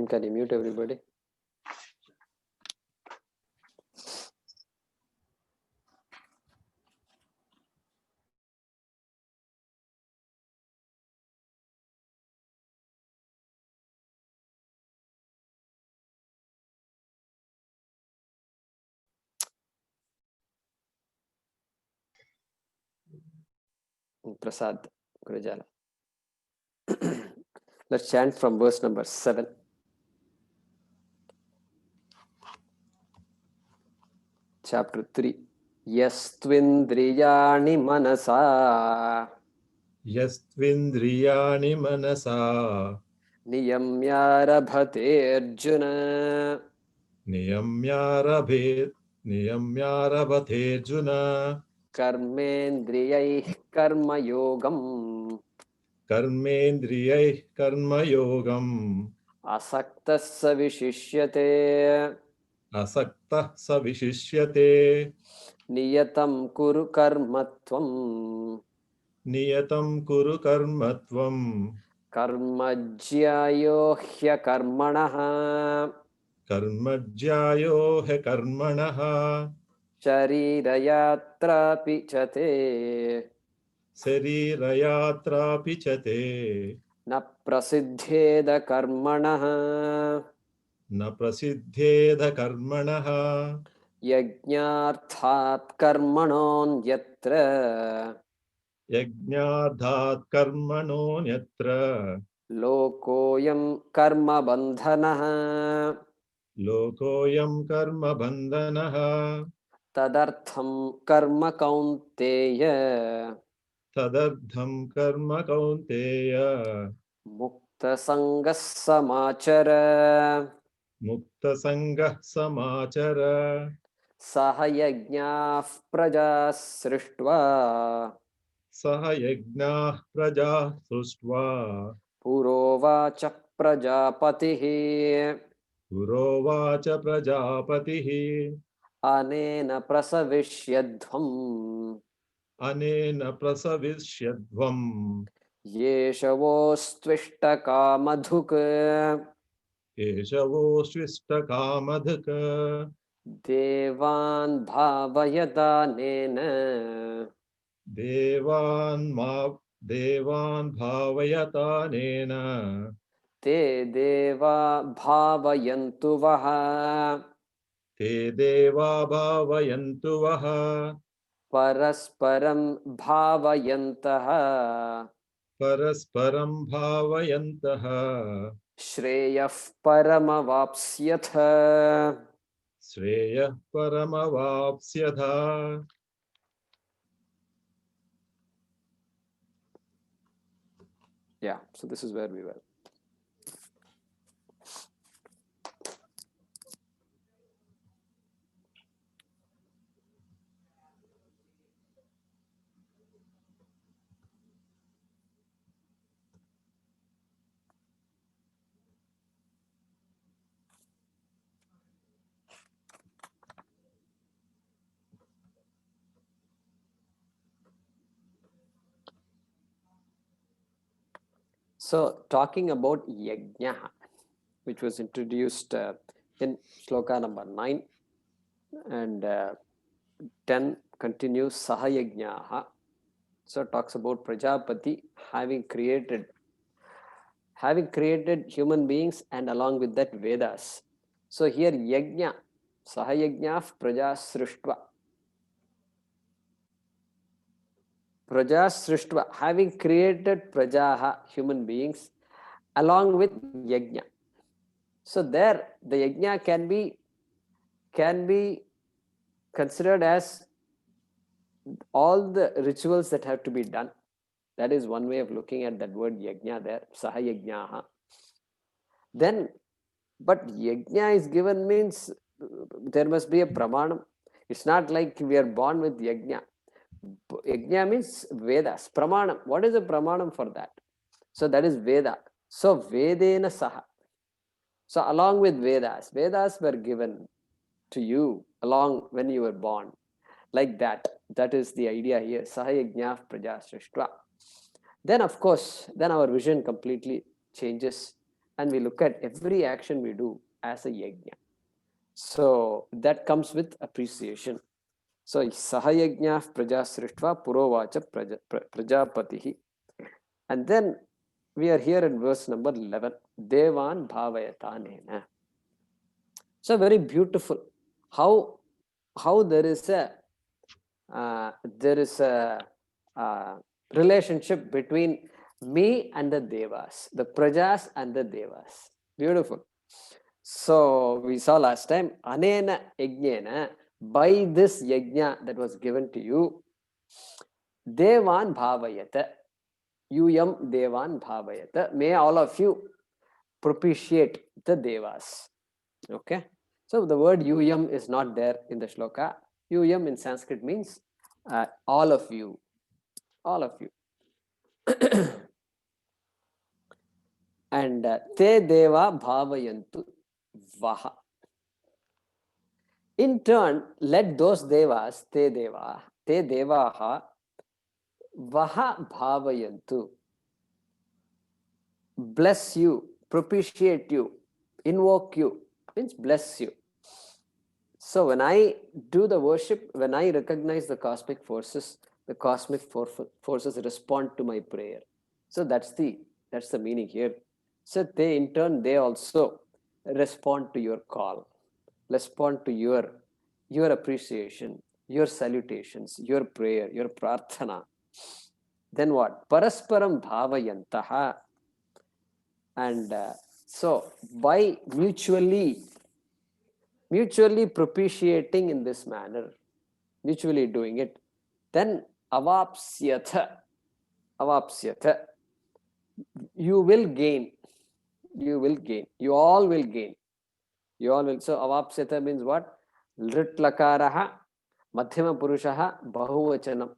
Can you mute everybody? Prasad Gurujala. Let's chant from verse number 7. Chapter 3. Yastvindriyani manasa Yastvindriyani manasa niyamyarabhate Arjuna niyamyarabhate Arjuna karmendriyai karmayogam karmendriyai karmayogam asaktas savishishyate asakta savishishyate niyatam kuru karmatvam niyatam kuru karmatvam karmajyayo hyakarmanaha karmajyayo he karmanaha sharirayatra pichate sarirayatra pichate na prasiddheda karmanaha na prasiddhedha karmanaha yajñarthat karmanonyatra yajñadhat karmano nyatra lokoyam karma bandhanaha lokoyam karma bandhanaha tadartham karma kaunteya tadardham karma kaunteya mukta sangas samachara mukta sangha samachara saha yajñah praja srishtva saha yajñah praja sruštva purovacha prajapatihi purovacha prajapatihi anena prasavishyadhvam anena prasavishyadvam yeshavostvishtakamαδhuk Keshavo Svistakamadhaka devan bhavayadanena Devan Bhavayatanena te deva bhavayantu vaha Te Deva Bhavayantu Vaha parasparam bhavayantaha Parasparam Bhavayantaha shreyas paramavapsyatha. Shreyas Paramavapsyatha. Yeah, so this is where we were. So, talking about yajña, which was introduced in Shloka number 9 and 10 continues Sahayajñaha. So, it talks about Prajapati having created human beings and along with that Vedas. So, here Yajña, Sahayajña Praja Srishtva. Praja Srishtva, having created Prajaha, human beings, along with Yajña. So there, the Yajña can be considered as all the rituals that have to be done. That is one way of looking at that word Yajña there, Sahayajñaha. Then, but Yajña is given means there must be a pramanam. It's not like we are born with Yajña. Yajña means Vedas, pramanam. What is the pramanam for that? So that is Veda. So Vedena Saha. So along with Vedas were given to you along when you were born. Like that. That is the idea here. Sahayajña praja srishtva. then of course, then our vision completely changes and we look at every action we do as a yajna. So that comes with appreciation. So sahayajñah praja srištva purovacha prajapatihi. And then we are here in verse number 11. Devan bhavayatanena. So very beautiful. How there is a relationship between me and the devas, the prajas and the devas. Beautiful. So we saw last time, anena yajñena, by this yajna that was given to you, devan bhavayata, yam devan bhavayata, may all of you propitiate the devas. Okay. So the word yam is not there in the shloka. Yam in Sanskrit means all of you. All of you. And te deva bhavayantu vaha. In turn, let those devas, te devaha, vaha bhavayantu, bless you, propitiate you, invoke you, means bless you. So when I do the worship, when I recognize the cosmic forces respond to my prayer. So that's the meaning here. So they in turn, they also respond to your call, respond to your appreciation, your salutations, your prayer, your prarthana. Then what? Parasparam bhavayantaha. And so by mutually propitiating in this manner, mutually doing it, then avapsyatha, you will gain. You all will gain. So avapsyatha means what? Lrit lakaraha, madhyama purushaha, bahuvachanam.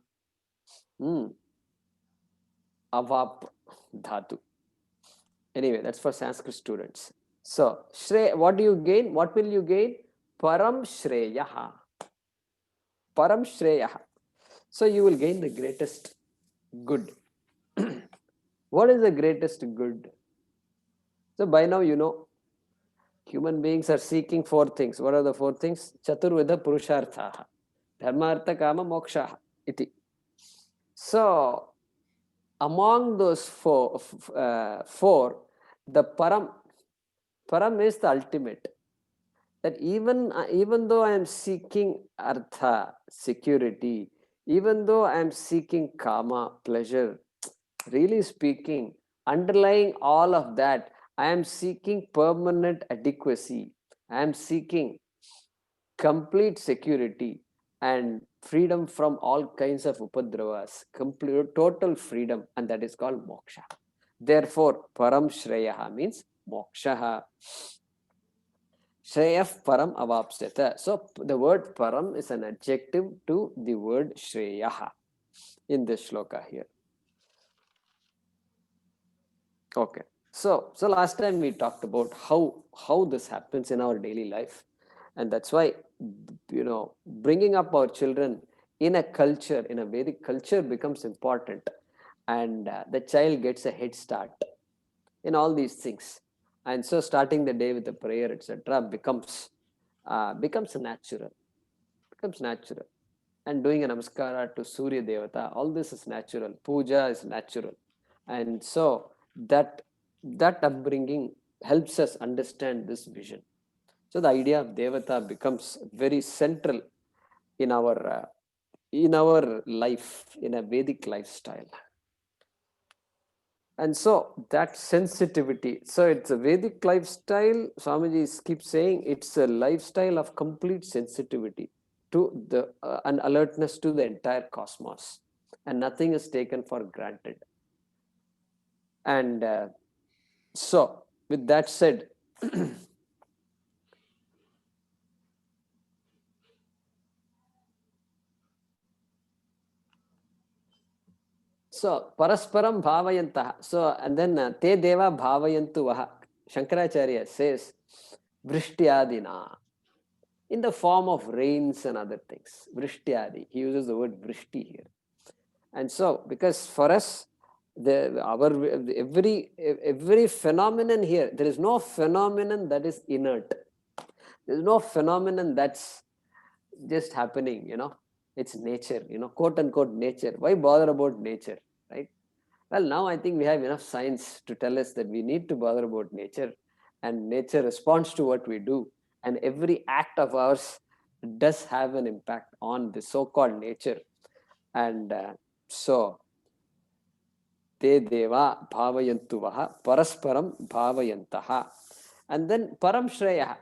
Avap dhatu. Anyway, that's for Sanskrit students. So, what do you gain? What will you gain? Param shreyaha. Param shreyaha. So, you will gain the greatest good. What is the greatest good? So, by now you know, human beings are seeking 4 things. What are the 4 things? Chaturvida purusharthaha. Dharma, artha, kama, moksha. Iti. So, among those four, the param is the ultimate. That even though I am seeking artha, security, even though I am seeking kama, pleasure, really speaking, underlying all of that, I am seeking permanent adequacy. I am seeking complete security and freedom from all kinds of upadravas, complete total freedom, and that is called moksha. Therefore, param shreyaha means moksha. Shreyas param avapsyata. So the word param is an adjective to the word shreyaha in this shloka here. Okay. So last time we talked about how this happens in our daily life, and that's why bringing up our children in a culture, in a Vedic culture, becomes important, and the child gets a head start in all these things, and so starting the day with a prayer, etc., becomes natural, and doing a namaskara to Surya Devata, all this is natural. Puja is natural, and so that upbringing helps us understand this vision. So the idea of Devata becomes very central in our life, in a Vedic lifestyle. And so that sensitivity, so it's a Vedic lifestyle. Swamiji keeps saying it's a lifestyle of complete sensitivity to the and alertness to the entire cosmos, and nothing is taken for granted. And so with that said, so parasparam bhavayantaha. So and then te deva bhavayantu vaha. Shankaracharya says vrishtyadina, in the form of rains and other things. Vrishtyadi. He uses the word vrishti here. And so, because for us, Every phenomenon here, there is no phenomenon that is inert. There is no phenomenon that's just happening, it's nature, quote unquote nature. Why bother about nature, right? Well, now I think we have enough science to tell us that we need to bother about nature, and nature responds to what we do, and every act of ours does have an impact on the so-called nature. And so te deva bhavayantu vaha parasparam bhavayantaha. And then param shreya.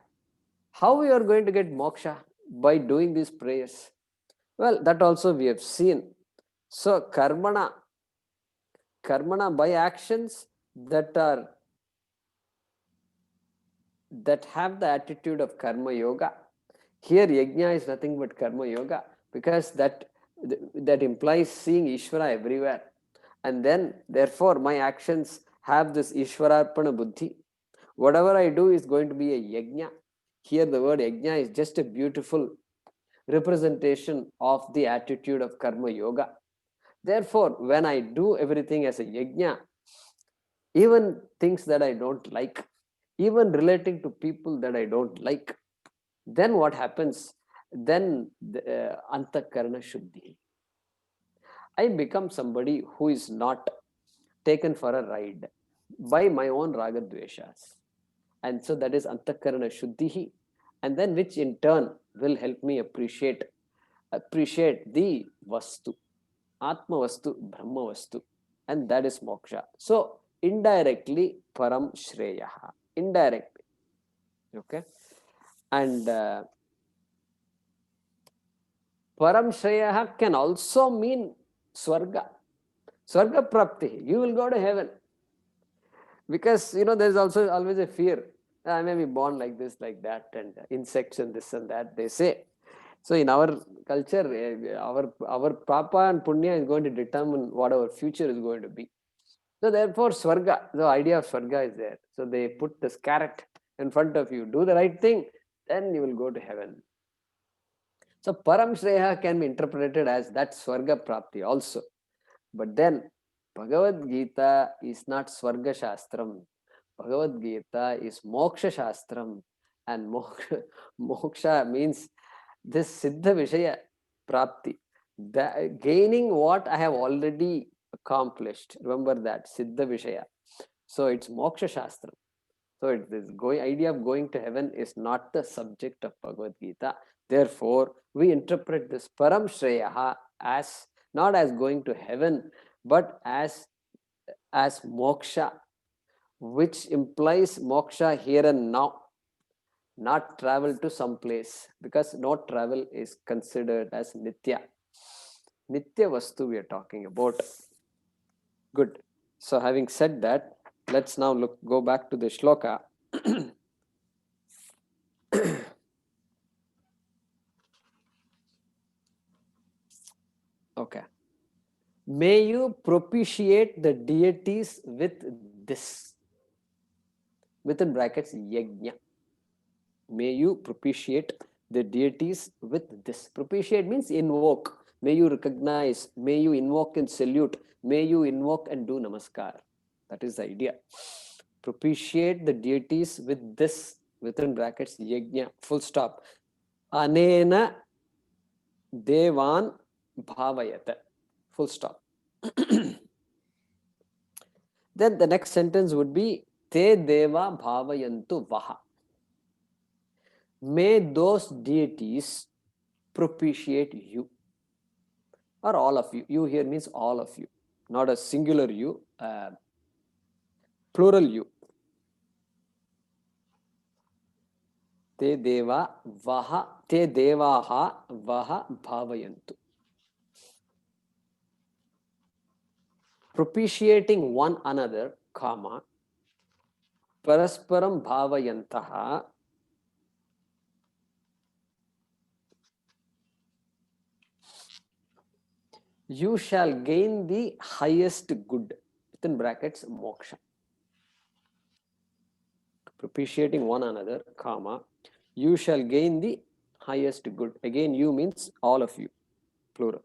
How we are going to get moksha? By doing these prayers. Well, that also we have seen. So karmana by actions that have the attitude of karma yoga. Here yajña is nothing but karma yoga, because that implies seeing Ishvara everywhere. And then therefore my actions have this Ishvararpana buddhi. Whatever I do is going to be a yajña. Here the word yajña is just a beautiful representation of the attitude of karma yoga. Therefore, when I do everything as a yajña, even things that I don't like, even relating to people that I don't like, then what happens? Then antakarana shuddhi. I become somebody who is not taken for a ride by my own ragadveshas. And so that is antakarana shuddhi, and then which in turn will help me appreciate the vastu, atma vastu, brahma vastu, and that is moksha. So indirectly param shreyaha, indirectly. Okay. And param shreyaha can also mean swarga prapti. You will go to heaven, because there is also always a fear. I may be born like this, like that, and insects and this and that, they say. So in our culture, our papa and punya is going to determine what our future is going to be. So therefore swarga, the idea of swarga is there. So they put this carrot in front of you. Do the right thing, then you will go to heaven. So param shreya can be interpreted as that swarga prapti also. But then Bhagavad Gita is not swarga shastram. Bhagavad Gita is moksha shastram. And moksha means this siddha vishaya prapti, gaining what I have already accomplished. Remember that siddha vishaya. So it's moksha shastram. So this idea of going to heaven is not the subject of Bhagavad Gita. Therefore, we interpret this param shreyaha as not as going to heaven, but as moksha, which implies moksha here and now, not travel to some place, because no travel is considered as nitya. Nitya vastu we are talking about. Good. So having said that, let's now go back to the shloka. Okay. May you propitiate the deities with this, within brackets, yajña. May you propitiate the deities with this. Propitiate means invoke. May you recognize, may you invoke and salute, may you invoke and do namaskar. That is the idea. Propitiate the deities with this, within brackets, yajña, full stop. Anena devan bhavayata, full stop. Then the next sentence would be te deva bhavayantu vaha. May those deities propitiate you, or all of you. You here means all of you, not a singular you, plural you. Te deva vaha, te devaha vaha bhavayantu. Propitiating one another, comma, parasparam bhavayantaha, you shall gain the highest good, within brackets, moksha. Propitiating one another, comma, you shall gain the highest good. Again, you means all of you, plural.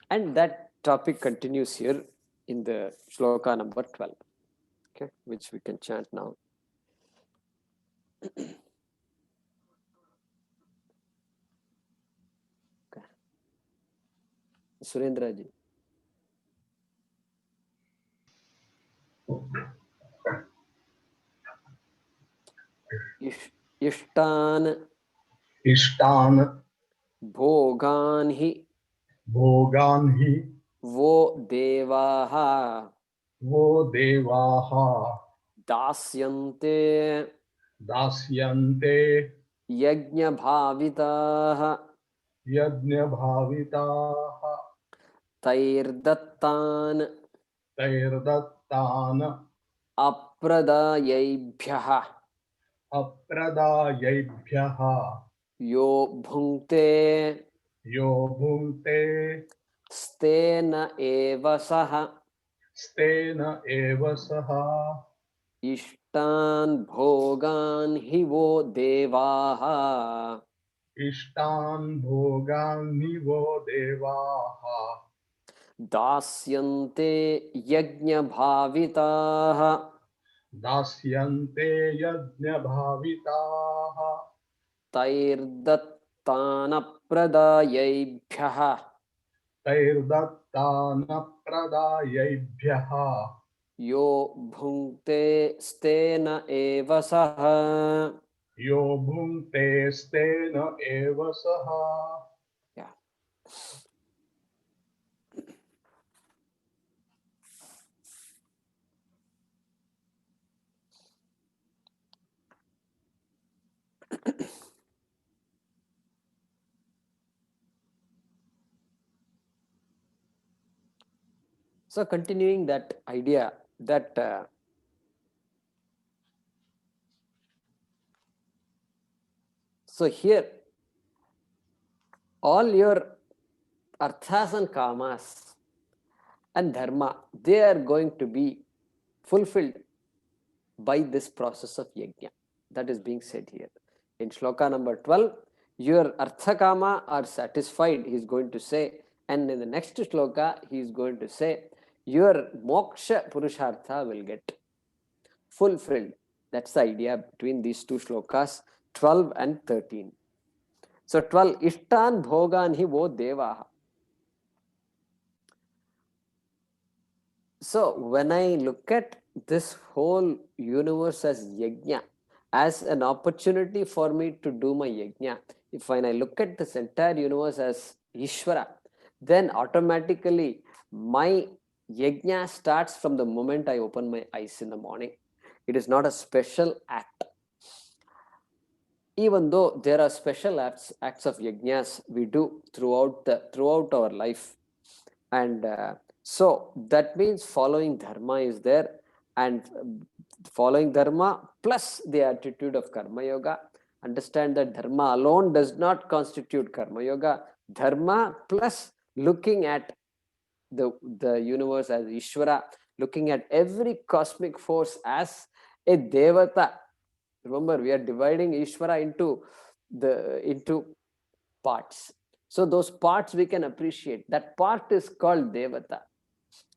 And that topic continues here in the shloka number 12, okay, which we can chant now. Okay. Surendra ji. Ishtan bhogan hi vo devaha dasyante yajña bhavitaha tairdattan apradayebhyah yo bhungte stena eva saha ishtan bhogan hi vo devaha dasyante yajña bhavitaha tairdattana pradayebhyah yo bhungte stena eva saha. Yeah. So continuing that idea that so here all your arthas and kamas and dharma, they are going to be fulfilled by this process of yajna. That is being said here. In shloka number 12, your artha kama are satisfied, he is going to say. And in the next shloka, he is going to say, your moksha purushartha will get fulfilled. That's the idea between these two shlokas, 12 and 13. So 12, ishtan bhogan hi vo devaha. So when I look at this whole universe as yajna, as an opportunity for me to do my yajna, if when I look at this entire universe as Ishvara, then automatically my yajna starts from the moment I open my eyes in the morning. It is not a special act. Even though there are special acts of yajnas we do throughout our life, and so that means following dharma is there, and following dharma plus the attitude of karma yoga. Understand that dharma alone does not constitute karma yoga. Dharma plus looking at the universe as Ishvara, looking at every cosmic force as a devata. Remember, we are dividing Ishvara into parts. So those parts we can appreciate. That part is called Devata.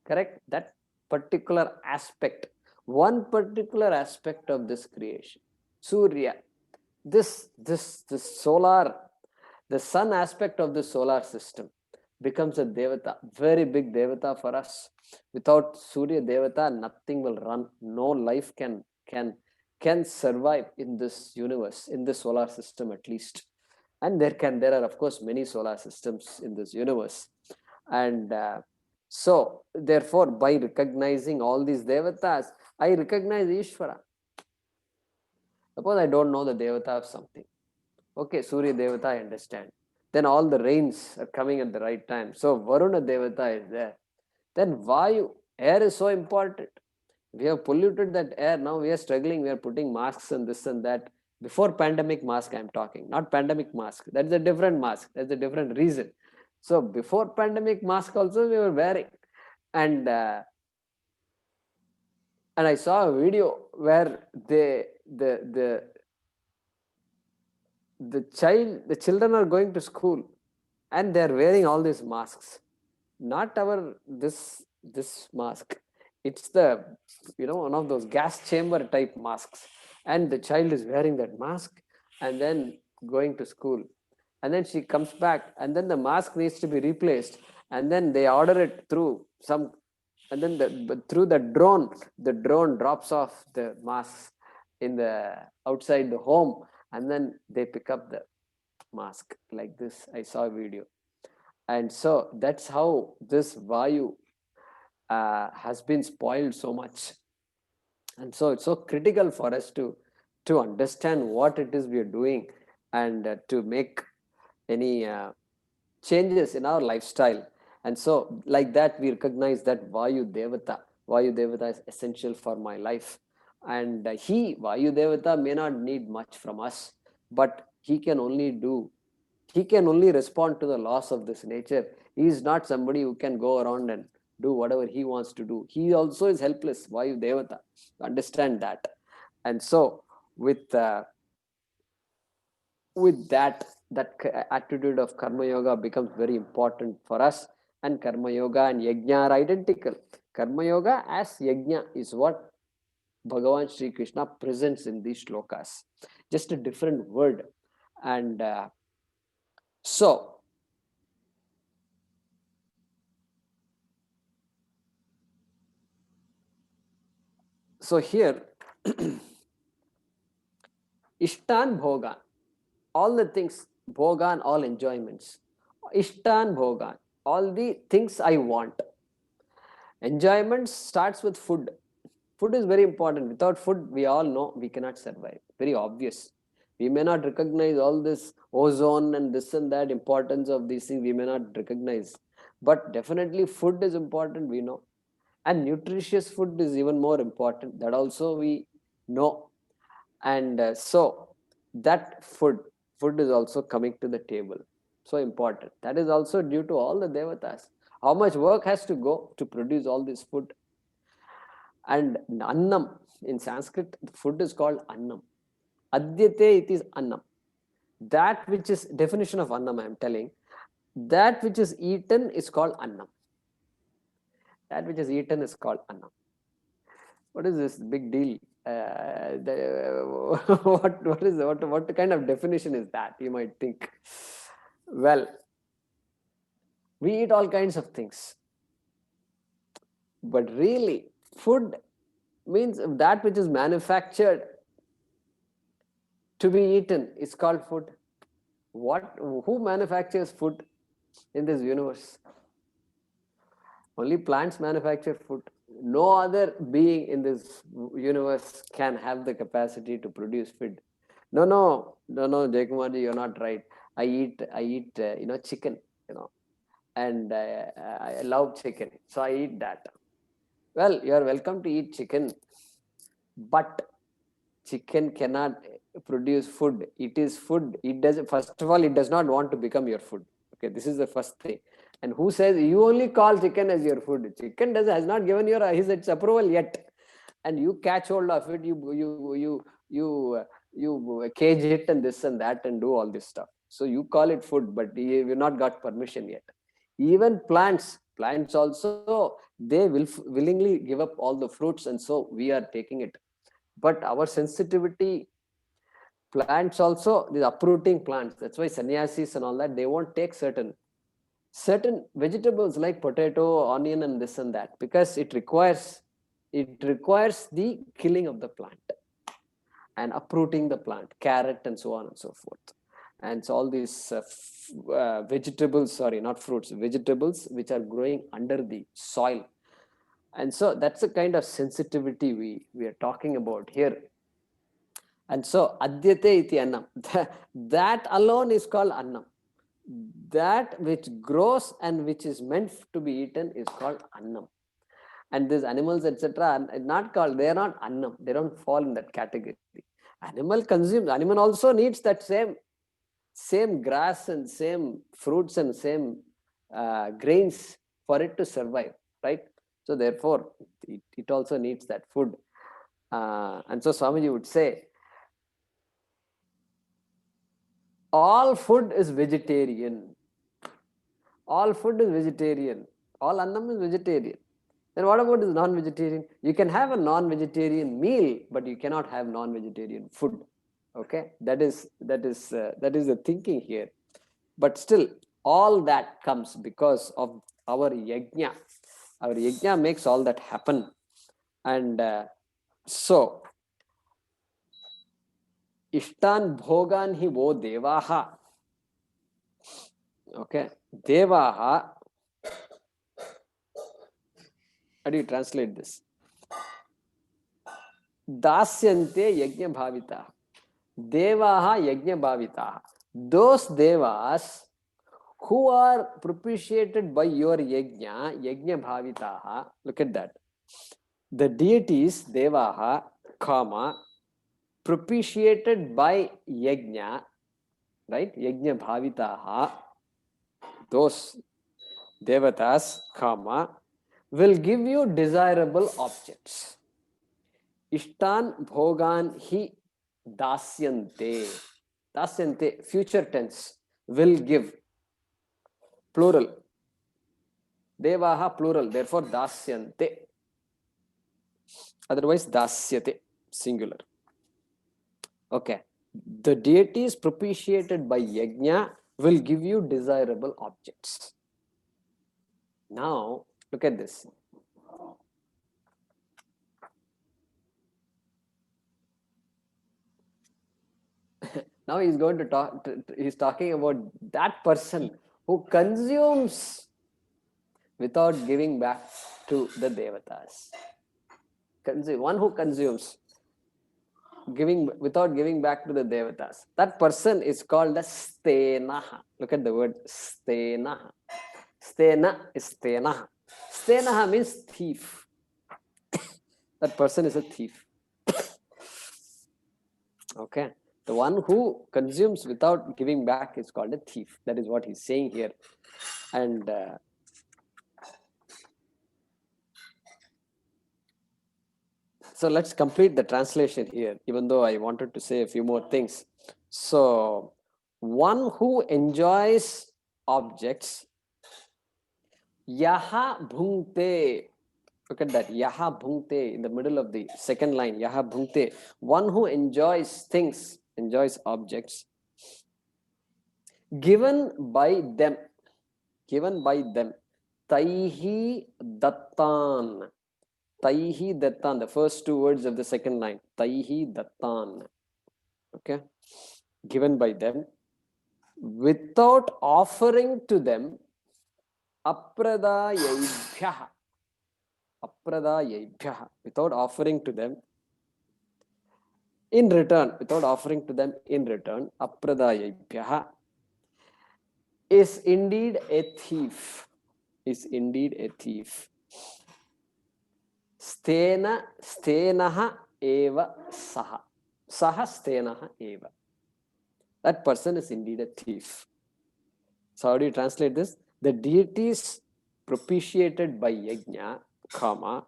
Correct? That particular aspect, one particular aspect of this creation. Surya, this solar, the sun aspect of the solar system becomes a Devata, very big Devata for us. Without Surya Devata, nothing will run. No life can survive in this universe, in the solar system at least. And there are of course many solar systems in this universe. And so therefore, by recognizing all these devatas, I recognize Ishvara. Suppose I don't know the devata of something. Okay, Surya Devata I understand. Then all the rains are coming at the right time. So Varuna Devata is there. Then Vayu, air is so important. We have polluted that air. Now we are struggling. We are putting masks and this and that. Before pandemic mask, I'm talking, not pandemic mask. That's a different mask. That's a different reason. So before pandemic mask also we were wearing. And I saw a video where the children are going to school and they're wearing all these masks. not our this mask. It's the, one of those gas chamber type masks, and the child is wearing that mask and then going to school, and then she comes back, and then the mask needs to be replaced, and then they order it through some, and then through the drone drops off the mask in the outside the home, and then they pick up the mask like this. I saw a video. And so that's how this vayu has been spoiled so much. And so it's so critical for us to understand what it is we are doing, and to make any changes in our lifestyle. And so like that, we recognize that vayu devata is essential for my life. And vayu devata may not need much from us, but he can only respond to the laws of this nature. He is not somebody who can go around and do whatever he wants to do. He also is helpless, vayu devata. Understand that. And so with that attitude of karma yoga becomes very important for us. And karma yoga and yajna are identical. Karma yoga as yajna is what Bhagavan Sri Krishna presents in these shlokas, just a different word. And so here ishtan bhogan, all the things, bhogan, all enjoyments, ishtan bhogan, all the things I want. Enjoyment starts with food. Food is very important. Without food, we all know we cannot survive. Very obvious. We may not recognize all this ozone and this and that importance of these things. We may not recognize, but definitely food is important. We know, and nutritious food is even more important. That also we know. And so that food is also coming to the table. So important. That is also due to all the devatas. How much work has to go to produce all this food. And annam, in Sanskrit, food is called annam. Adyate, it is annam. That which is, definition of annam I am telling, that which is eaten is called annam. That which is eaten is called annam. What is this big deal? What kind of definition is that, you might think? Well, we eat all kinds of things, but really food means that which is manufactured to be eaten is called food. Who manufactures food in this universe? Only plants manufacture food. No other being in this universe can have the capacity to produce food. No, Jaykumarji, you're not right. I eat, chicken, and I love chicken, so I eat that. Well, you are welcome to eat chicken, but chicken cannot produce food. It is food. It does. First of all, it does not want to become your food. Okay, this is the first thing. And who says you only call chicken as your food? Chicken has not given its approval yet, and you catch hold of it. You cage it and this and that and do all this stuff. So you call it food, but you've not got permission yet. Even plants also, they will willingly give up all the fruits, and so we are taking it. But our sensitivity, plants also, these uprooting plants, that's why sannyasis and all that, they won't take certain vegetables like potato, onion, and this and that, because it requires the killing of the plant and uprooting the plant, carrot and so on and so forth. And so all these vegetables, sorry, not fruits, vegetables which are growing under the soil. And so that's the kind of sensitivity we are talking about here. And so adyate iti annam, that alone is called annam. That which grows and which is meant to be eaten is called annam. And these animals, etc., are not called, they are not annam. They don't fall in that category. Animal also needs that same grass and same fruits and same grains for it to survive, right? So therefore, it also needs that food. And so Swamiji would say, all food is vegetarian. All food is vegetarian. All annam is vegetarian. Then what about this non-vegetarian? You can have a non-vegetarian meal, but you cannot have non-vegetarian food. Okay, that is the thinking here. But still, all that comes because of our yajña. Our yajña makes all that happen. And so, ishtan bhogan hi wo devaha. Okay, devaha. How do you translate this? Dasyante yajña bhavita. Devaha yajña bhavita. Those devas who are propitiated by your yajña, yajña bhavitaha, look at that. The deities, devaha, comma, propitiated by yajña, right? Yajña bhavitaha, those devatas, comma, will give you desirable objects. Ishtan bhogan hi dasyante. Dasyante, future tense, will give. Plural. Devaha, plural. Therefore, dasyante. Otherwise, dasyate, singular. Okay. The deities propitiated by yajña will give you desirable objects. Now, look at this. Now he's going to talk, he's talking about that person who consumes without giving back to the devatas. One who consumes without giving back to the devatas. That person is called a stenaha. Look at the word stenaha. Stena is stenaha. Stenaha means thief. That person is a thief. Okay. The one who consumes without giving back is called a thief. That is what he's saying here. And so let's complete the translation here, even though I wanted to say a few more things. So, one who enjoys objects, yaha bhungte. Look at that, yaha bhungte in the middle of the second line, yaha bhungte. One who enjoys things, enjoys objects, given by them, taihi dattan. Taihi dattan, the first two words of the second line, taihi dattan. Okay, given by them, without offering to them, apradayaibhyaha, without offering to them in return, apradayaibhyaha, is indeed a thief. Stenaha eva saha. Saha stenaha eva. That person is indeed a thief. So how do you translate this? The deities propitiated by yajña, comma,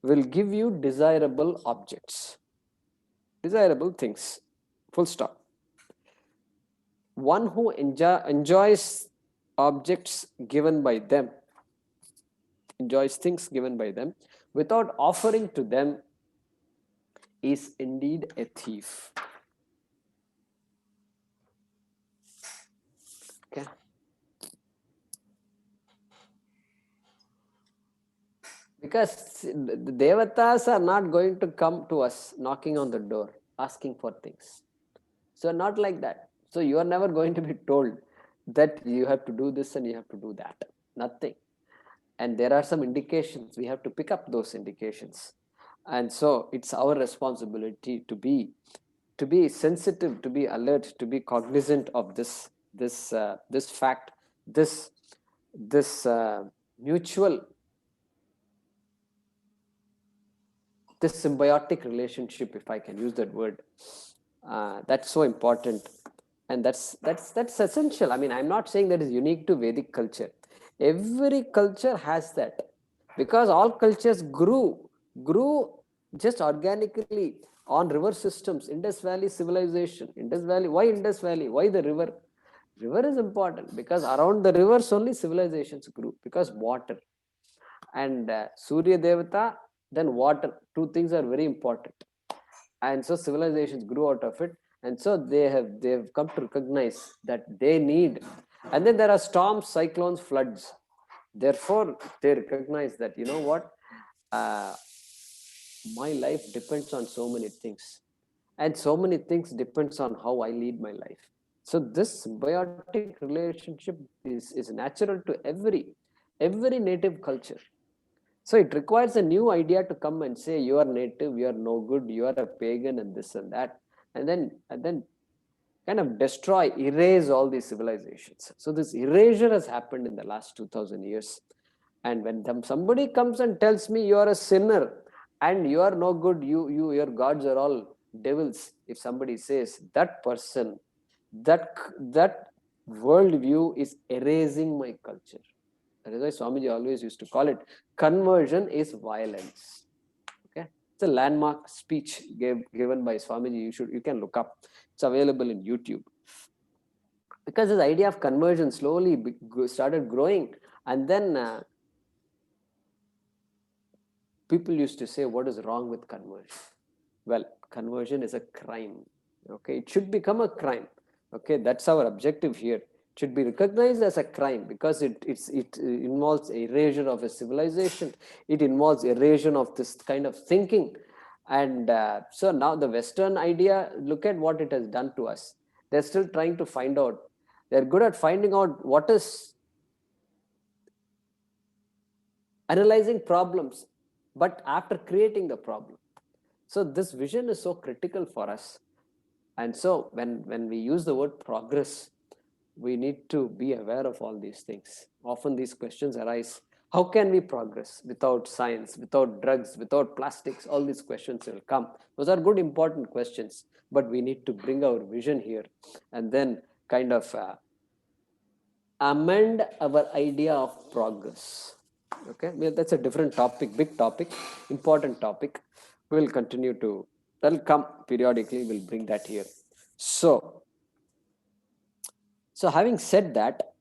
will give you desirable objects. Desirable things. Full stop. One who enjoys objects given by them, enjoys things given by them, without offering to them, is indeed a thief. Okay. Because the devatas are not going to come to us knocking on the door, asking for things. So not like that. So you are never going to be told that you have to do this and you have to do that. Nothing. And there are some indications. We have to pick up those indications. And so it's our responsibility to be sensitive, to be alert, to be cognizant of this fact, this mutual, this symbiotic relationship, if I can use that word. That's so important, and that's essential. I mean, I'm not saying that is unique to Vedic culture. Every culture has that, because all cultures grew just organically on river systems. Indus Valley civilization, Indus Valley. Why Indus Valley? Why the river? River is important because around the rivers only civilizations grew, because water. And Surya Devata, then water. Two things are very important. And so civilizations grew out of it. And so they've come to recognize that they need. And then there are storms, cyclones, floods. Therefore, they recognize that, you know what? Uh, my life depends on so many things. And so many things depends on how I lead my life. So this symbiotic relationship is natural to every native culture. So it requires a new idea to come and say you are native, you are no good, you are a pagan, and this and that, and then kind of destroy, erase all these civilizations. So this erasure has happened in the last 2000 years. And when somebody comes and tells me you are a sinner and you are no good, your gods are all devils, if somebody says, that person, that worldview is erasing my culture. That is why Swamiji always used to call it conversion is violence. Okay, it's a landmark speech given by Swamiji. You can look up. It's available in YouTube. Because this idea of conversion slowly started growing, and then people used to say, what is wrong with conversion? Well, conversion is a crime. Okay, it should become a crime. Okay, that's our objective here. It should be recognized as a crime because it involves erasure of a civilization. It involves erasure of this kind of thinking. And so now the Western idea, look at what it has done to us. They're still trying to find out. They're good at finding out what is analyzing problems, but after creating the problem. So this vision is so critical for us. And so when we use the word progress, we need to be aware of all these things. Often these questions arise. How can we progress without science, without drugs, without plastics? All these questions will come. Those are good, important questions, but we need to bring our vision here and then kind of amend our idea of progress. Okay, well, that's a different topic, big topic, important topic. We'll continue to, that'll come periodically, we'll bring that here. So having said that,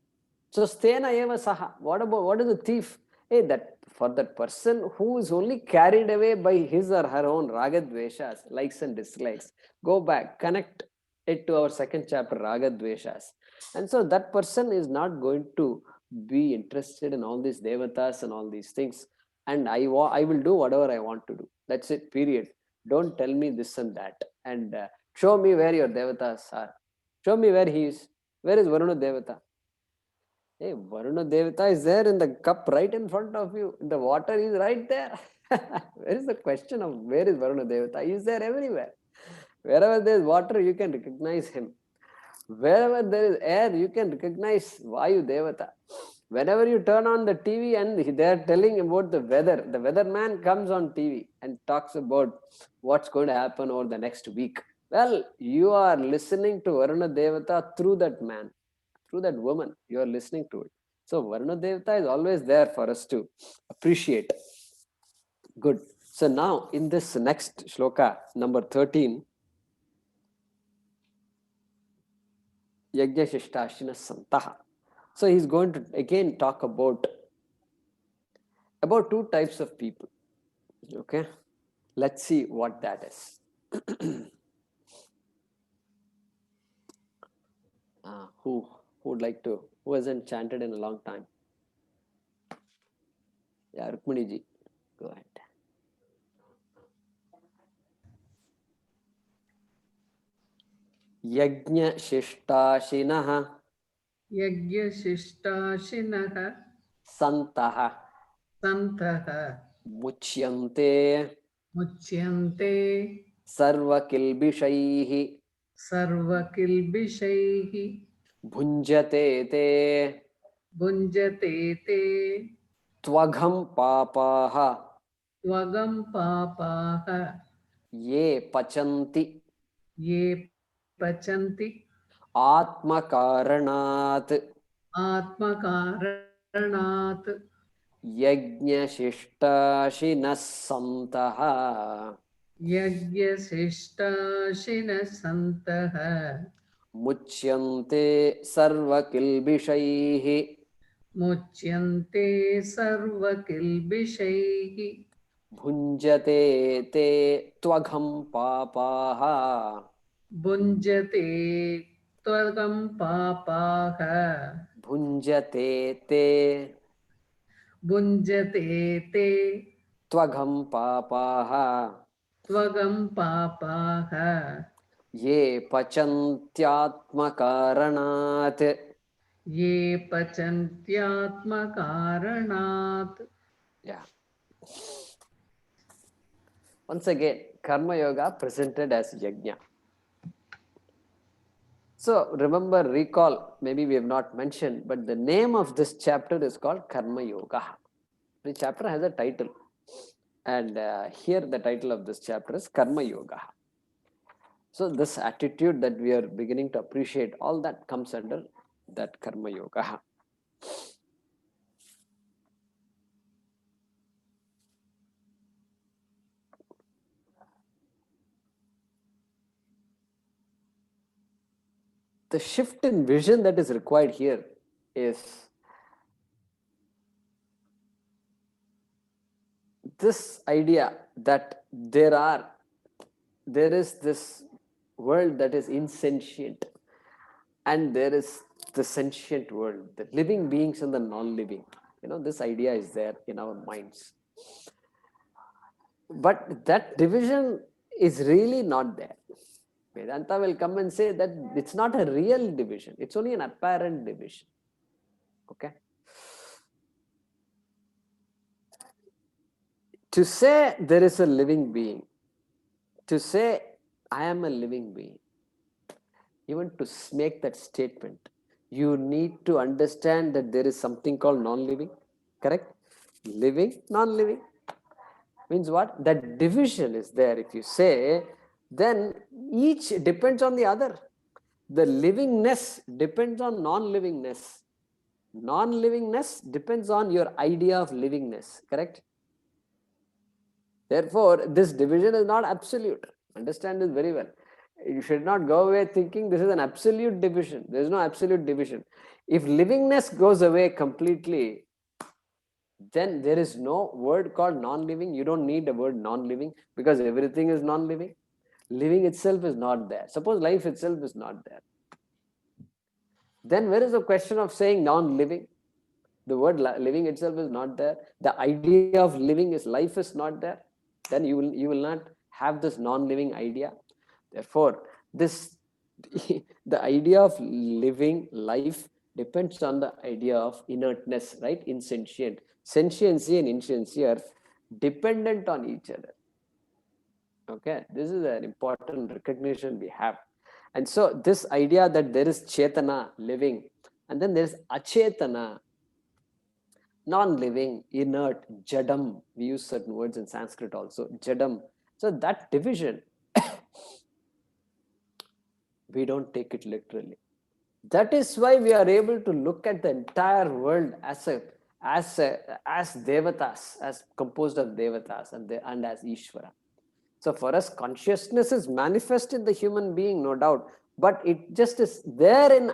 so stena eva saha, what is the thief? Hey, that for that person who is only carried away by his or her own ragadveshas, likes and dislikes, go back, connect it to our second chapter, ragadveshas. And so that person is not going to be interested in all these devatas and all these things. And I will do whatever I want to do. That's it, period. Don't tell me this and that. And show me where your devatas are. Show me where he is. Where is Varuna Devata? Hey, Varuna Devata is there in the cup right in front of you. The water is right there. Where is the question of where is Varuna Devata? He is there everywhere. Wherever there is water, you can recognize him. Wherever there is air, you can recognize Vayu Devata. Whenever you turn on the TV and they are telling about the weatherman comes on TV and talks about what's going to happen over the next week. Well, you are listening to Varuna Devata through that man, through that woman. You are listening to it. So Varuna Devata is always there for us to appreciate. Good. So now in this next shloka, number 13, Yagnya Shishtashina Santaha. So he's going to again talk about two types of people. Okay, let's see what that is. Who would like to? Who hasn't chanted in a long time? Yeah, Rukmini ji, go ahead. Yagnya Shishtashinaha Yajña Santaha Santaha Muchyante Muchyante Sarvakilbishaihi Sarvakilbishaihi Bhunjate te Bhunjate te Twagham papaha Tvagam papaha Ye pachanti Ye pachanti Atmakaranat Atmakaranat Yajñashishtashinas Santaha Yajña Sishta Shina Santaha Muchyante sarvakilbishaihi. मुच्यन्ते सर्वकिल्बिषैः Bhunjate te tvagham papaha. भुञ्जते त्वगं पापाः Bhunjate te भुञ्जते ते tvagham papaha. त्वगं पापाः Ye pachantyatmakaranat. ये पचन्त्यात्मकारणात्. Yeah. Once again, Karma Yoga presented as Yagnya. So remember, recall, maybe we have not mentioned, but the name of this chapter is called Karmayogaha. The chapter has a title, and here the title of this chapter is Karmayogaha. So this attitude that we are beginning to appreciate, all that comes under that Karmayogaha. The shift in vision that is required here is this idea that there is this world that is insentient, and there is the sentient world, the living beings and the non-living. This idea is there in our minds. But that division is really not there. Vedanta will come and say that it's not a real division, it's only an apparent division. Okay? To say there is a living being, to say I am a living being, even to make that statement, you need to understand that there is something called non-living, correct? Living, non-living. Means what? That division is there. If you say, then each depends on the other. The livingness depends on non-livingness. Non-livingness depends on your idea of livingness, correct? Therefore, this division is not absolute. Understand this very well. You should not go away thinking this is an absolute division. There is no absolute division. If livingness goes away completely, then there is no word called non-living. You don't need the word non-living because everything is non-living. Living itself is not there. Suppose life itself is not there. Then where is the question of saying non-living? The word living itself is not there. The idea of living is life is not there. Then you will not have this non-living idea. Therefore, this the idea of living life depends on the idea of inertness, right? Insentient. Sentiency and insentiency are dependent on each other. Okay, this is an important recognition we have. And so this idea that there is chetana, living, and then there is achetana, non-living, inert, jadam. We use certain words in Sanskrit also, jadam. So that division, we don't take it literally. That is why we are able to look at the entire world as Devatas, as composed of Devatas and as Ishvara. So for us, consciousness is manifest in the human being, no doubt, but it just is there in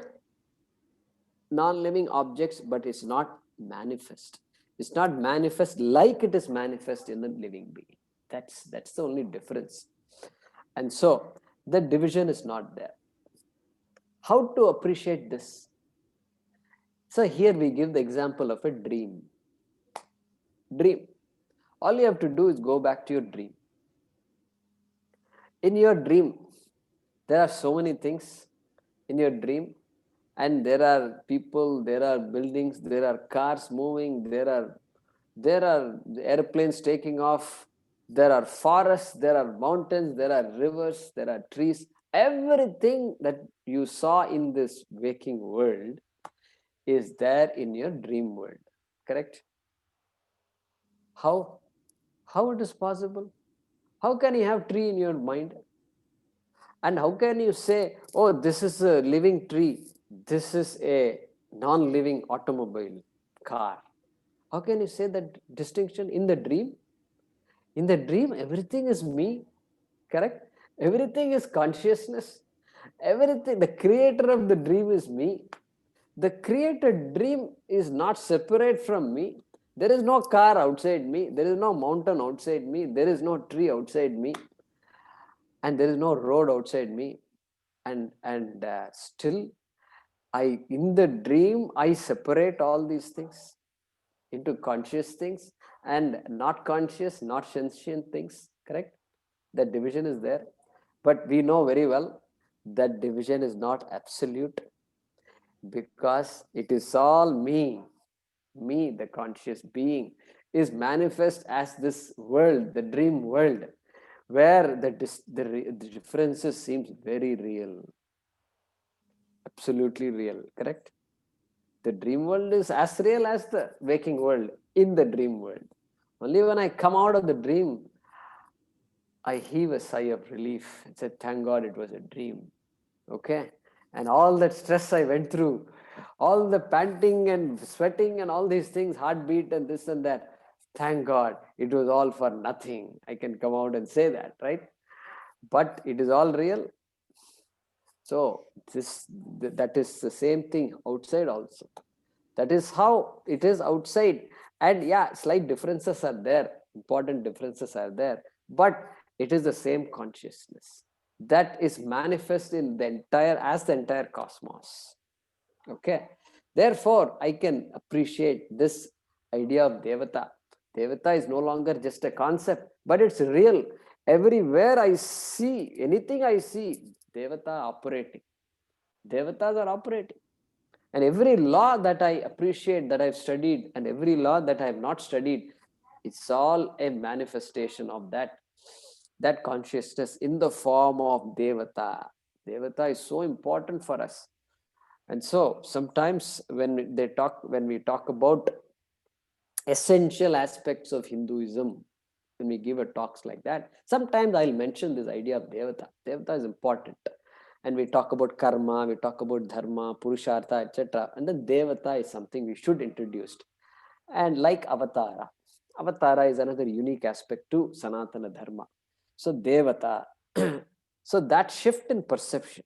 non-living objects, but it's not manifest. It's not manifest like it is manifest in the living being. That's the only difference. And so the division is not there. How to appreciate this? So here we give the example of a dream. Dream. All you have to do is go back to your dream. In your dream, there are so many things in your dream, and there are people, there are buildings, there are cars moving, there are airplanes taking off, there are forests, there are mountains, there are rivers, there are trees. Everything that you saw in this waking world is there in your dream world, correct? How it is possible? How can you have tree in your mind? And how can you say, oh, this is a living tree, this is a non-living automobile, car? How can you say that distinction in the dream? In the dream, everything is me, correct? Everything is consciousness. Everything, the creator of the dream is me. The created dream is not separate from me. There is no car outside me. There is no mountain outside me. There is no tree outside me. And there is no road outside me. And still, in the dream, I separate all these things into conscious things and not conscious, not sentient things, correct? That division is there. But we know very well that division is not absolute, because it is all me. Me, the conscious being, is manifest as this world, the dream world, where the differences seems very real, absolutely real, correct? The dream world is as real as the waking world in the dream world. Only when I come out of the dream, I heave a sigh of relief and said, thank God it was a dream. Okay? And all that stress I went through, all the panting and sweating and all these things, heartbeat and this and that, thank God it was all for nothing. I can come out and say that, right? But it is all real. So that is the same thing outside also. That is how it is outside. And yeah, slight differences are there, important differences are there, but it is the same consciousness that is manifest in the entire cosmos. Okay. Therefore, I can appreciate this idea of Devata. Devata is no longer just a concept, but it's real. Everywhere I see, anything I see, Devata operating. Devatas are operating. And every law that I appreciate, that I've studied, and every law that I have not studied, it's all a manifestation of that consciousness in the form of Devata. Devata is so important for us. And so sometimes when we talk about essential aspects of Hinduism, when we give a talks like that, sometimes I'll mention this idea of Devata. Devata is important. And we talk about karma, we talk about dharma, purushartha, etc. And then Devata is something we should introduce. And like avatara. Avatara is another unique aspect to Sanatana Dharma. So Devata. So that shift in perception.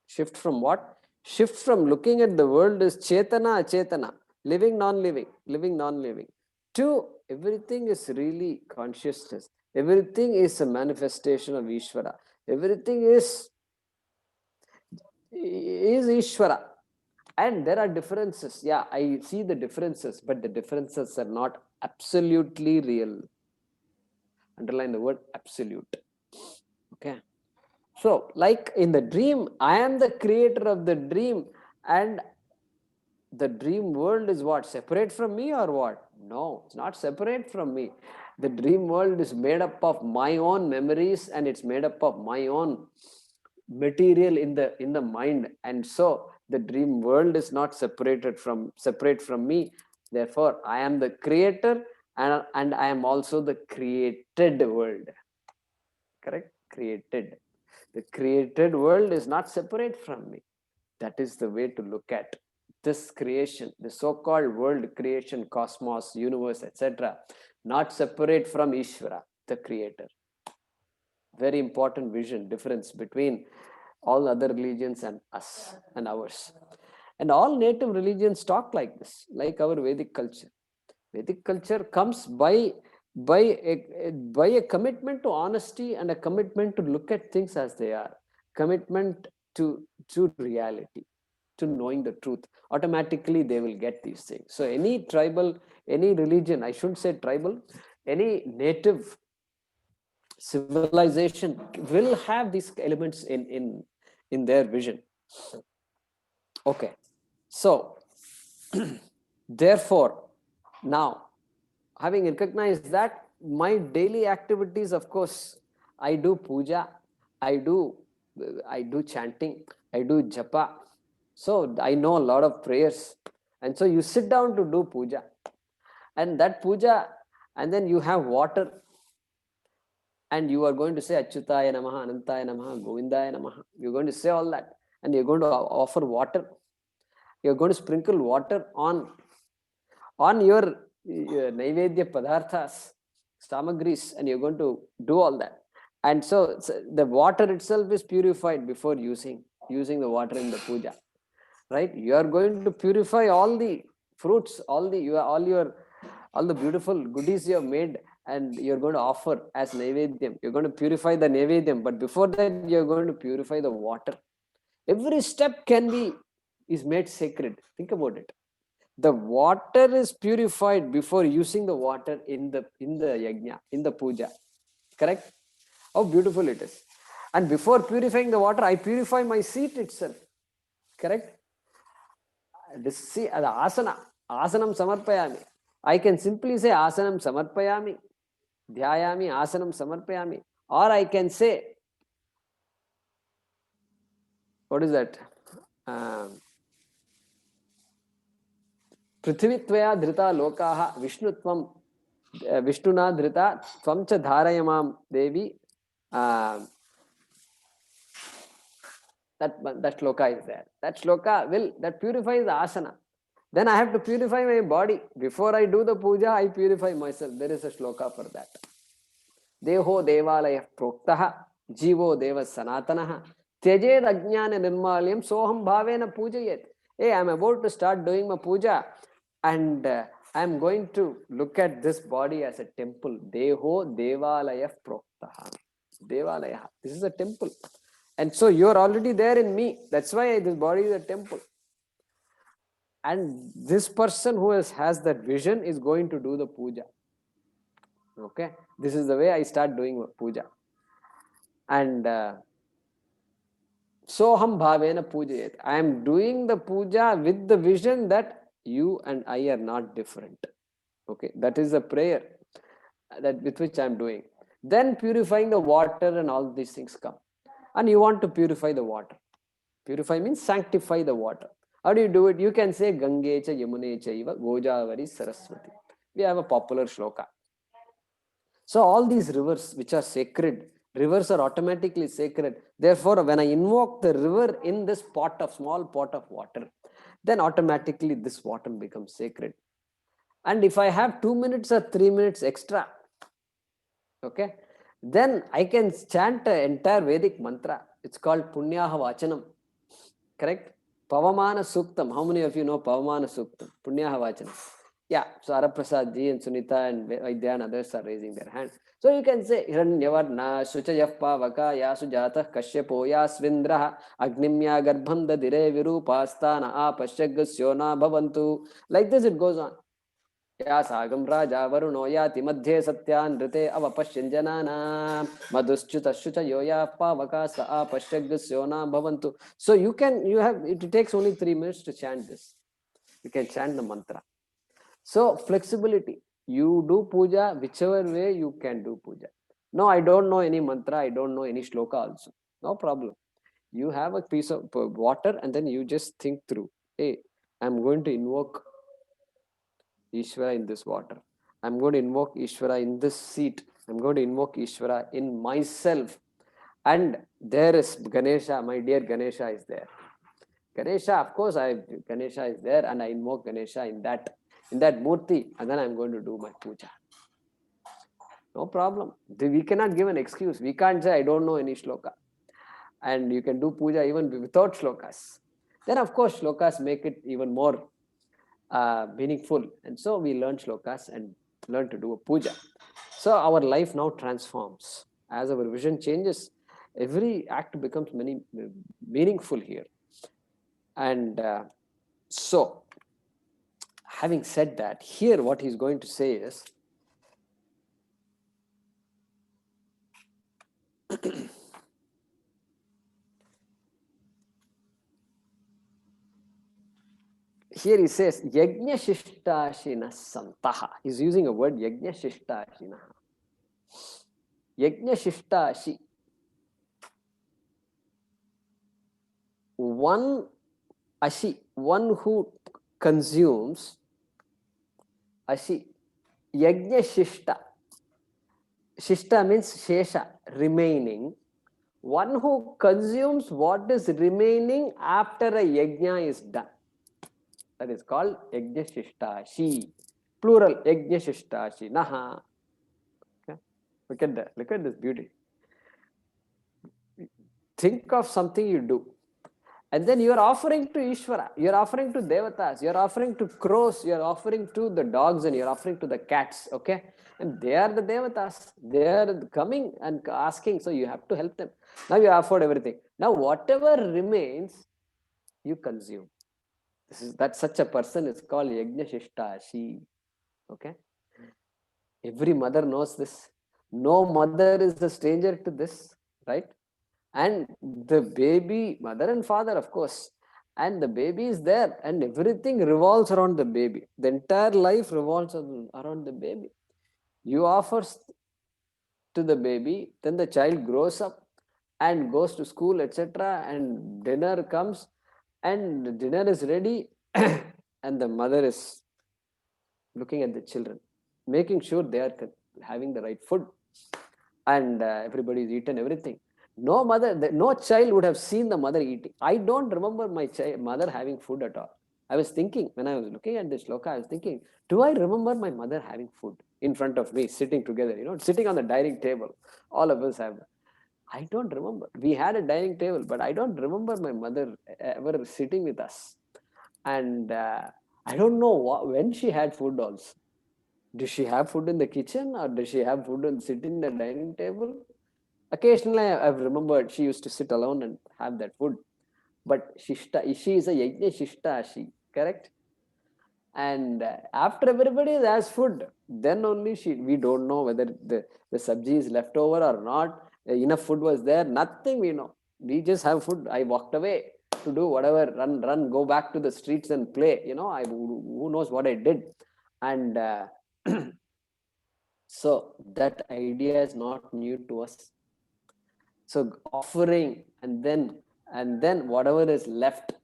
Shift from what? Shift from looking at the world as Chetana, Achetana, living, non-living, to everything is really consciousness. Everything is a manifestation of Ishvara. Everything is Ishvara. And there are differences. Yeah, I see the differences, but the differences are not absolutely real. Underline the word absolute. Okay. So, like in the dream, I am the creator of the dream, and the dream world is what? Separate from me or what? No, it's not separate from me. The dream world is made up of my own memories, and it's made up of my own material in the mind. And so the dream world is not separate from me. Therefore, I am the creator, and I am also the created world. Correct? Created. The created world is not separate from me. That is the way to look at this creation, the so-called world creation, cosmos, universe, etc. Not separate from Ishvara, the creator. Very important vision, difference between all other religions and us and ours. And all native religions talk like this, like our Vedic culture. Vedic culture comes by a commitment to honesty and a commitment to look at things as they are, commitment to reality, to knowing the truth. Automatically they will get these things. So any tribal, any religion, I shouldn't say tribal, any native civilization will have these elements in their vision. Okay, so therefore, now having recognized that, my daily activities, of course, I do puja, I do chanting, I do japa. So I know a lot of prayers, and so you sit down to do puja, and that puja, and then you have water, and you are going to say Achyutaya Namaha, Anantaya Namaha, Govindaya Namaha. You're going to say all that, and you're going to offer water. You're going to sprinkle water on your Naivedya Padarthas, Samagris, and you're going to do all that. And so the water itself is purified before using the water in the puja, right? You are going to purify all the fruits, all the beautiful goodies you have made, and you're going to offer as naivedyam. You're going to purify the naivedyam, but before that you're going to purify the water. Every step is made sacred. Think about it. The water is purified before using the water in the yajna, in the puja. Correct? How beautiful it is. And before purifying the water, I purify my seat itself. Correct? See, the asana. Asanam samarpayami. I can simply say asanam samarpayami. Dhyayami asanam samarpayami. Or I can say, what is that? Prithvitvaya dhrita lokaha vishnutvam vishnuna dhrita tvam cha dharayamam devi. That shloka is there. That shloka that purifies the asana. Then I have to purify my body. Before I do the puja, I purify myself. There is a shloka for that. Deho devalaya proktaha jivo deva sanatanaha tyajed ajñana nirmalyam soham bhavena pujayet. Hey, I am about to start doing my puja, and I am going to look at this body as a temple. Deho devalaya proktaha. Devalaya. This is a temple. And so you are already there in me. That's why this body is a temple. And this person who has that vision is going to do the puja. Okay, this is the way I start doing puja. And soham bhavena pujayet. I am doing the puja with the vision that you and I are not different. Okay, that is the prayer with which I am doing. Then purifying the water and all these things come. And you want to purify the water. Purify means sanctify the water. How do you do it? You can say Gange cha Yamune chaiva Godavari Saraswati. We have a popular shloka. So all these rivers which are sacred, rivers are automatically sacred. Therefore, when I invoke the river in this small pot of water, then automatically this water becomes sacred. And if I have 2 minutes or 3 minutes extra, okay, then I can chant an entire Vedic mantra. It's called Punyaha Vachanam. Correct? Pavamana Suktam. How many of you know Pavamana Suktam? Punyaha Vachanam. Yeah, so Araprasad ji and Sunita and Vaidya and others are raising their hand. So you can say Hiranyavarna Shuchayah Pavaka Yasujatah Kashyapo Yasvindraha Agnimya Garbham Dadire Virupastana Apashyagasyona Bhavantu. Like this it goes on. Yasagam Raja Varuno Yati Madhye Satyan Rite Avapashyanjanana Madhuschuta Shuchayoya Pavaka Sa Apashyagasyona Bhavantu. So it takes only 3 minutes to chant this. You can chant the mantra. So flexibility. You do puja whichever way you can do puja. No, I don't know any mantra. I don't know any shloka also. No problem. You have a piece of water and then you just think through. Hey, I'm going to invoke Ishvara in this water. I'm going to invoke Ishvara in this seat. I'm going to invoke Ishvara in myself. And there is Ganesha. My dear Ganesha is there. Ganesha, of course, Ganesha is there, and I invoke Ganesha in that murti, and then I'm going to do my puja. No problem. We cannot give an excuse. We can't say I don't know any shloka. And you can do puja even without shlokas. Then of course shlokas make it even more meaningful. And so we learn shlokas and learn to do a puja. So our life now transforms. As our vision changes, every act becomes meaningful here. And so, having said that, here what he's going to say is, here he says, Yagnya Shishtashina Santaha. He's using a word, Yagnya Shishtashina. Yagnya Shishtashi. One who consumes, Ashi, Yagnya Shishta. Shishta means Shesha, remaining. One who consumes what is remaining after a yajna is done. That is called Yagnya Shishtashi. Plural, Yagnya Shishtashi. Naha. Okay. Look at this beauty. think of something you do. And then you are offering to Ishvara, you are offering to Devatas, you are offering to crows, you are offering to the dogs, and you are offering to the cats, okay? And they are the Devatas. They are coming and asking, so you have to help them. Now you afford everything. Now whatever remains, you consume. That such a person is called Yagnya Shishta. Okay? Every mother knows this. No mother is a stranger to this, right? And the baby, mother and father, of course, and the baby is there, and everything revolves around the baby. The entire life revolves around the baby. You offer to the baby, then the child grows up and goes to school, etc., and dinner comes, and dinner is ready, and the mother is looking at the children, making sure they are having the right food, and everybody is eaten everything. No mother, no child would have seen the mother eating. I don't remember my mother having food at all. I was thinking, when I was looking at this shloka, I was thinking, do I remember my mother having food in front of me, sitting together, sitting on the dining table? All of us have. I don't remember. We had a dining table, but I don't remember my mother ever sitting with us. And I don't know when she had food also. Does she have food in the kitchen, or does she have food and sit in the dining table? Occasionally, I've remembered she used to sit alone and have that food. But she is a yajña shishta, correct? And after everybody has food, then only we don't know whether the sabji is left over or not. Enough food was there, nothing we know. We just have food. I walked away to do whatever, run, go back to the streets and play. Who knows what I did. And so that idea is not new to us. So offering, and then whatever is left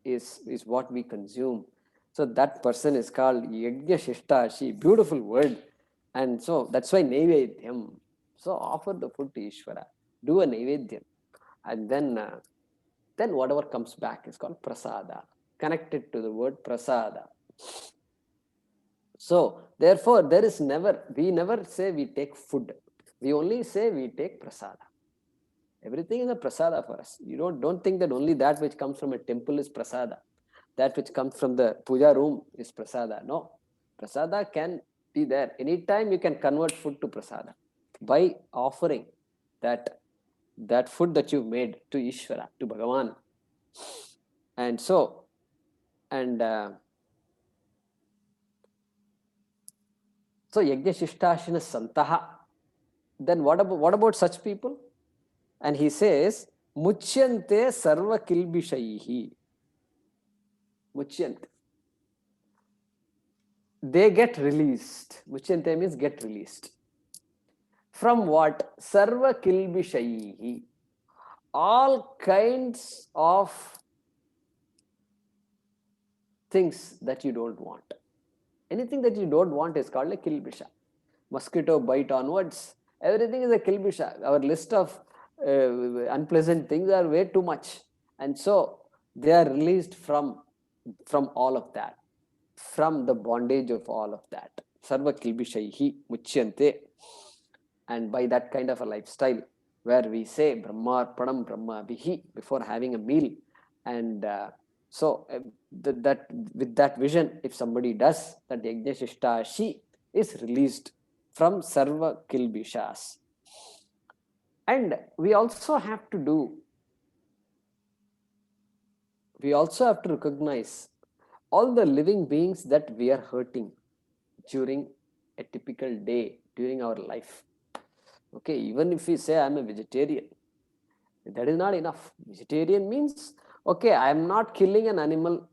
is what we consume. So that person is called Yagnya Shishta. Beautiful word. And so that's why Naivedyam. So offer the food to Ishvara. Do a Naivedyam. And then whatever comes back is called Prasada. Connected to the word Prasada. So therefore, we never say we take food. We only say we take Prasada. Everything is a Prasada for us. You don't think that only that which comes from a temple is Prasada. That which comes from the puja room is Prasada. No. Prasada can be there. Anytime you can convert food to Prasada by offering that food that you've made to Ishvara, to Bhagavan. And so, Yagnya Shishtashina Santaha. Then what about such people? And he says, Muchyante Sarva Kilbishaihi. Muchyante. They get released. Muchyante means get released. From what? Sarva Kilbishaihi. All kinds of things that you don't want. Anything that you don't want is called a kilbisha. Mosquito bite onwards, everything is a kilbisha. Our list of unpleasant things are way too much. And so they are released from all of that, from the bondage of all of that. Sarva kilbishaihi muchyante. And by that kind of a lifestyle, where we say Brahma Pranam Brahma Bihi before having a meal. And so that with that vision, if somebody does, that Yagnya Shishta, she is released from Sarva Kilbishas. And we also have to recognize all the living beings that we are hurting during a typical day, during our life. Okay, even if we say I'm a vegetarian, that is not enough. Vegetarian means, okay, I am not killing an animal.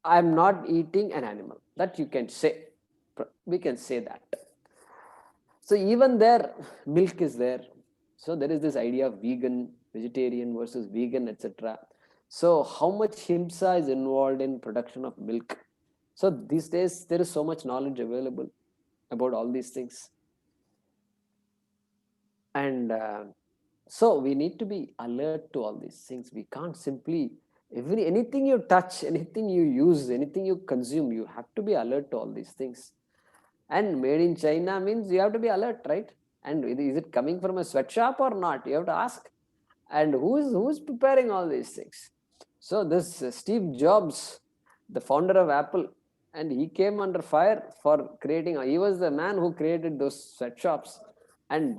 I am not eating an animal. That you can say. We can say that. So even there, milk is there. So there is this idea of vegan, vegetarian versus vegan, etc. So how much himsa is involved in production of milk? So these days, there is so much knowledge available about all these things. And so we need to be alert to all these things. We can't simply, anything you touch, anything you use, anything you consume, you have to be alert to all these things. And made in China means you have to be alert, right? And is it coming from a sweatshop or not? You have to ask. And who's preparing all these things? So this Steve Jobs, the founder of Apple, and he came under fire for creating. He was the man who created those sweatshops, and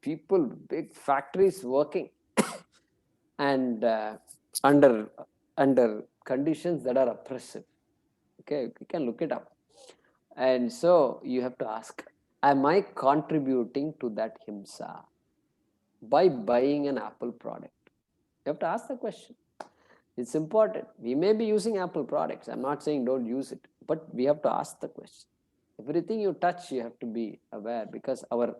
people, big factories working, and under conditions that are oppressive. Okay, you can look it up. And so you have to ask, am I contributing to that himsa by buying an Apple product? You have to ask the question. It's important. We may be using Apple products. I'm not saying don't use it, but we have to ask the question. Everything you touch, you have to be aware, because our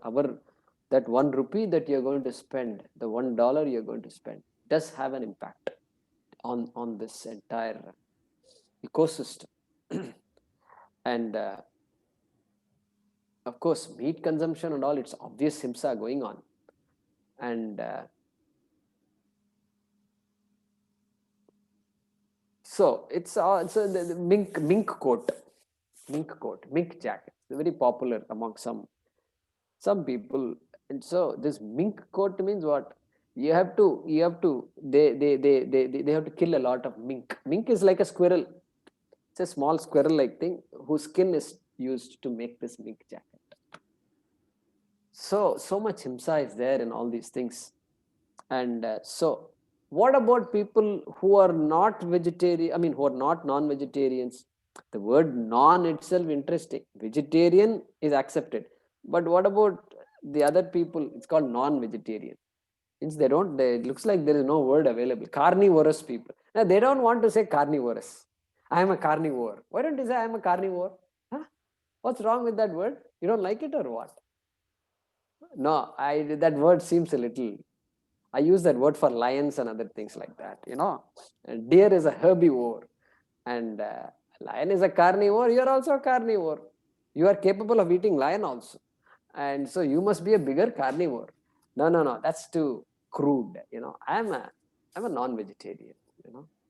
that 1 rupee that you're going to spend, the $1 you're going to spend, does have an impact on this entire ecosystem. And of course, meat consumption and all, it's obvious himsa going on. And so it's the mink coat, mink jacket. It's very popular among some people. And so this mink coat means what? They have to kill a lot of mink. Mink is like a squirrel. It's a small squirrel-like thing whose skin is used to make this mink jacket. So much himsa is there in all these things. And so what about people who are not vegetarian, who are not non-vegetarians? The word non itself interesting. Vegetarian is accepted. But what about the other people? It's called non-vegetarian. Means it looks like there is no word available. Carnivorous people. Now they don't want to say carnivorous. I am a carnivore. Why don't you say I am a carnivore? Huh? What's wrong with that word? You don't like it or what? No, that word seems a little. I use that word for lions and other things like that, And deer is a herbivore, and lion is a carnivore. You are also a carnivore. You are capable of eating lion also, and so you must be a bigger carnivore. No, that's too crude. I'm a non-vegetarian.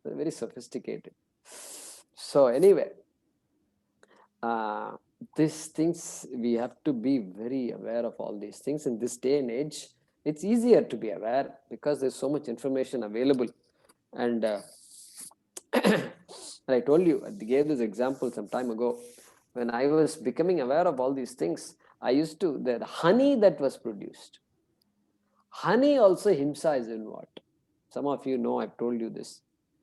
They're very sophisticated. So anyway, these things, we have to be very aware of all these things in this day and age. It's easier to be aware because there's so much information available. And I told you, I gave this example some time ago. When I was becoming aware of all these things, the honey that was produced, honey also himsa is involved. Some of you know, I've told you this.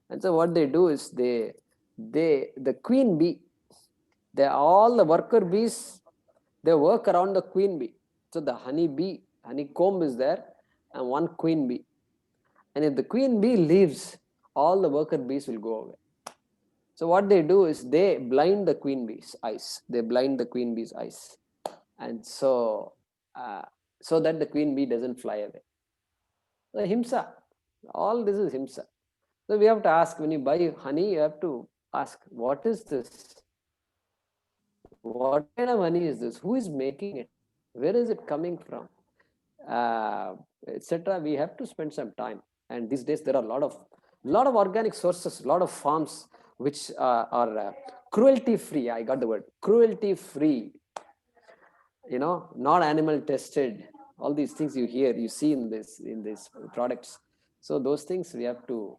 And so what they do is the queen bee, all the worker bees, they work around the queen bee. So the honeycomb is there, and one queen bee. And if the queen bee leaves, all the worker bees will go away. So what they do is they blind the queen bee's eyes. And so that the queen bee doesn't fly away. So himsa, all this is himsa. So we have to ask, when you buy honey, you have to ask, what is this? What kind of honey is this? Who is making it? Where is it coming from? Etc. We have to spend some time. And these days there are a lot of organic sources, a lot of farms which are cruelty-free. I got the word cruelty-free. Not animal tested. All these things you see in these products. So those things we have to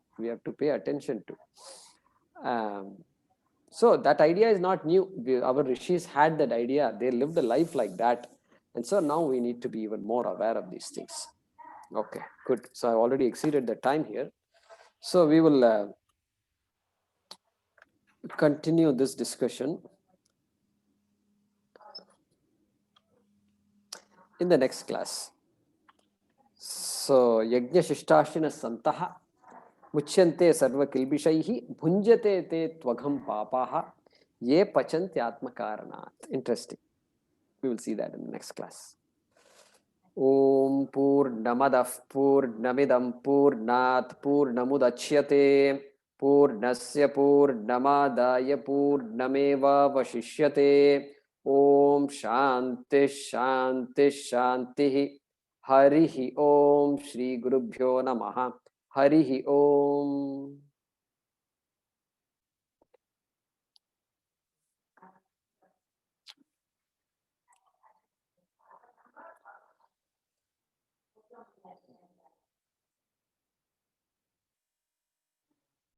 pay attention to. So that idea is not new. Our rishis had that idea. They lived a life like that. And so now we need to be even more aware of these things. Okay, good. So I've already exceeded the time here. So we will continue this discussion in the next class. So yajña shishtāshina santaha muchyante sarva kilbishaihi bhunjate te tvagam papaha ye pachanti atmakaranat. Interesting. We will see that in the next class. Om Purnamadah Purnamidam Purnat Purnamudachyate Purnasya Purnamadaya Purnameva Vashishyate. Om Shanti Shanti Shanti. Harihi Om Shri Gurubhyo Namaha. Harihi Om.